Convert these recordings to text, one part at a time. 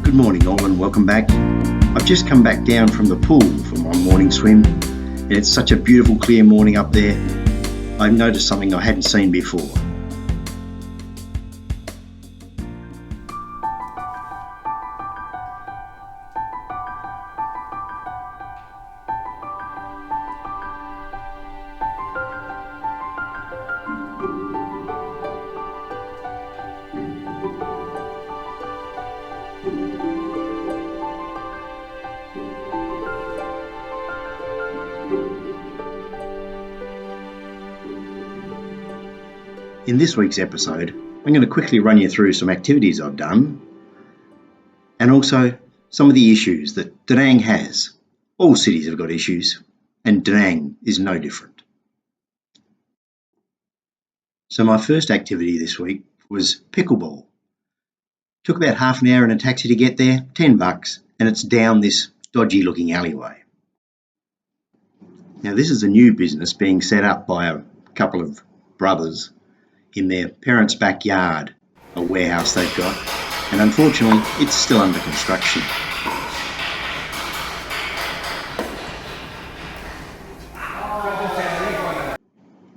Good morning all and welcome back. I've just come back down from the pool for my morning swim and it's such a beautiful clear morning up there. I've noticed something I hadn't seen before. In this week's episode, I'm going to quickly run you through some activities I've done and also some of the issues that Da Nang has. All cities have got issues and Da Nang is no different. So my first activity this week was pickleball. Took about half an hour in a taxi to get there, $10, and it's down this dodgy looking alleyway. Now this is a new business being set up by a couple of brothers in their parents' backyard, a warehouse they've got, and unfortunately it's still under construction.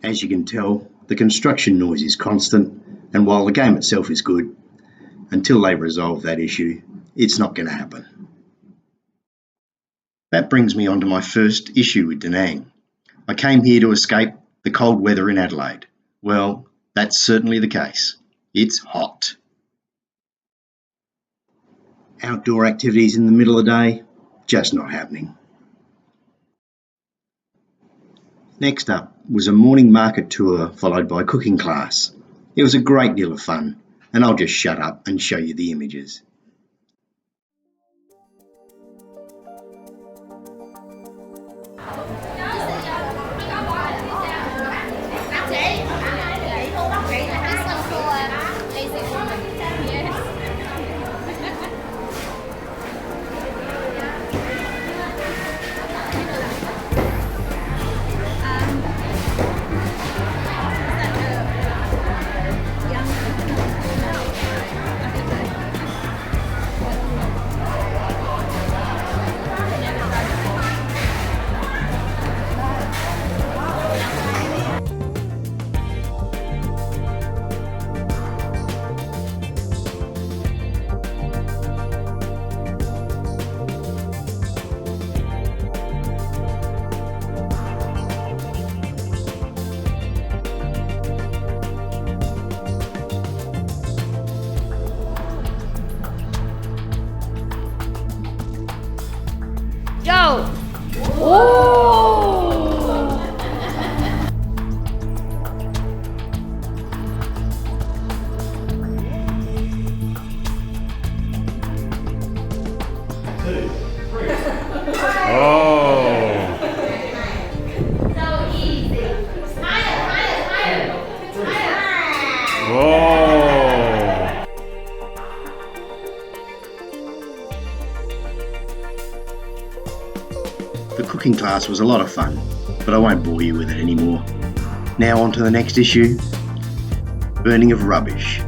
As you can tell, the construction noise is constant, and while the game itself is good, until they resolve that issue, it's not going to happen. That brings me on to my first issue with Da Nang. I came here to escape the cold weather in Adelaide. Well, that's certainly the case. It's hot. Outdoor activities in the middle of the day, just not happening. Next up was a morning market tour followed by cooking class. It was a great deal of fun, and I'll just shut up and show you the images. Go! Oh! So easy. Higher. Whoa! The cooking class was a lot of fun, but I won't bore you with it anymore. Now on to the next issue, burning of rubbish.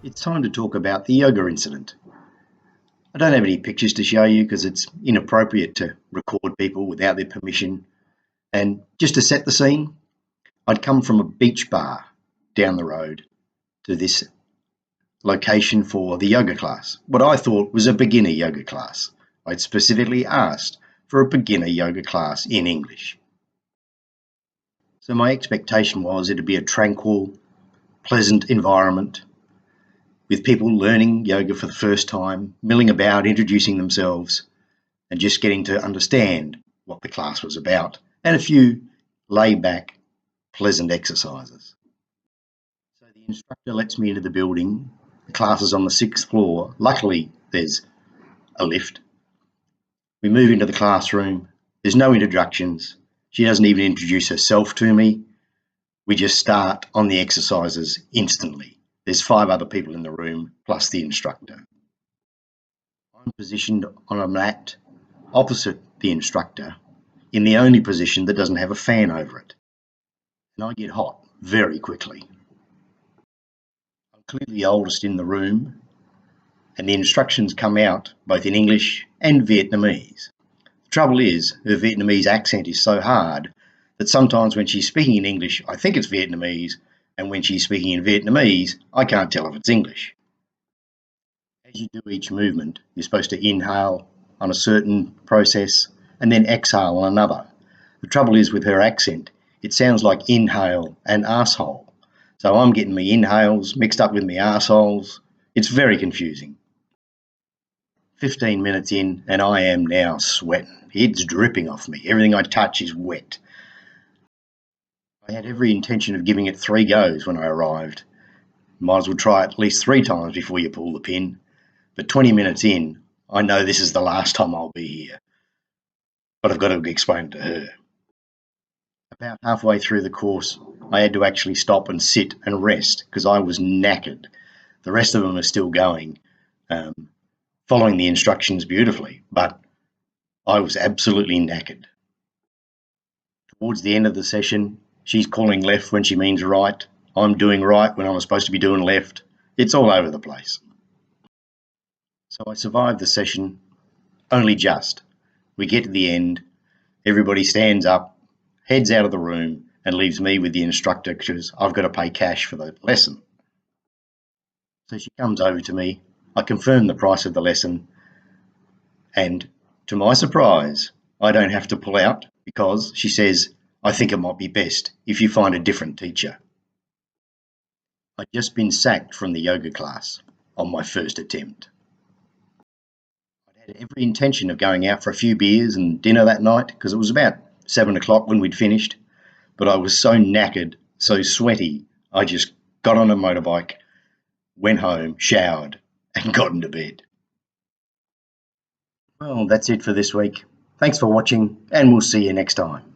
It's time to talk about the yoga incident. I don't have any pictures to show you because it's inappropriate to record people without their permission. And just to set the scene, I'd come from a beach bar down the road to this location for the yoga class, what I thought was a beginner yoga class. I'd specifically asked for a beginner yoga class in English. So my expectation was it'd be a tranquil, pleasant environment with people learning yoga for the first time, milling about, introducing themselves, and just getting to understand what the class was about, and a few laid-back, pleasant exercises. So the instructor lets me into the building. The class is on the 6th floor. Luckily, there's a lift. We move into the classroom. There's no introductions. She doesn't even introduce herself to me. We just start on the exercises instantly. There's 5 other people in the room, plus the instructor. I'm positioned on a mat opposite the instructor in the only position that doesn't have a fan over it, and I get hot very quickly. I'm clearly the oldest in the room, and the instructions come out both in English and Vietnamese. The trouble is, her Vietnamese accent is so hard that sometimes when she's speaking in English, I think it's Vietnamese, and when she's speaking in Vietnamese, I can't tell if it's English. As you do each movement, you're supposed to inhale on a certain process and then exhale on another. The trouble is with her accent, it sounds like inhale and arsehole. So I'm getting me inhales mixed up with me arseholes. It's very confusing. 15 minutes in and I am now sweating. It's dripping off me. Everything I touch is wet. I had every intention of giving it 3 goes when I arrived. Might as well try at least 3 times before you pull the pin. But 20 minutes in, I know this is the last time I'll be here. But I've got to explain it to her. About halfway through the course, I had to actually stop and sit and rest because I was knackered. The rest of them are still going, following the instructions beautifully, but I was absolutely knackered. Towards the end of the session, she's calling left when she means right. I'm doing right when I'm supposed to be doing left. It's all over the place. So I survived the session, only just. We get to the end, everybody stands up, heads out of the room, and leaves me with the instructor because I've got to pay cash for the lesson. So she comes over to me, I confirm the price of the lesson, and to my surprise, I don't have to pull out because she says, I think it might be best if you find a different teacher. I'd just been sacked from the yoga class on my first attempt. I'd had every intention of going out for a few beers and dinner that night because it was about 7 o'clock when we'd finished, but I was so knackered, so sweaty, I just got on a motorbike, went home, showered, and got into bed. Well, that's it for this week. Thanks for watching, and we'll see you next time.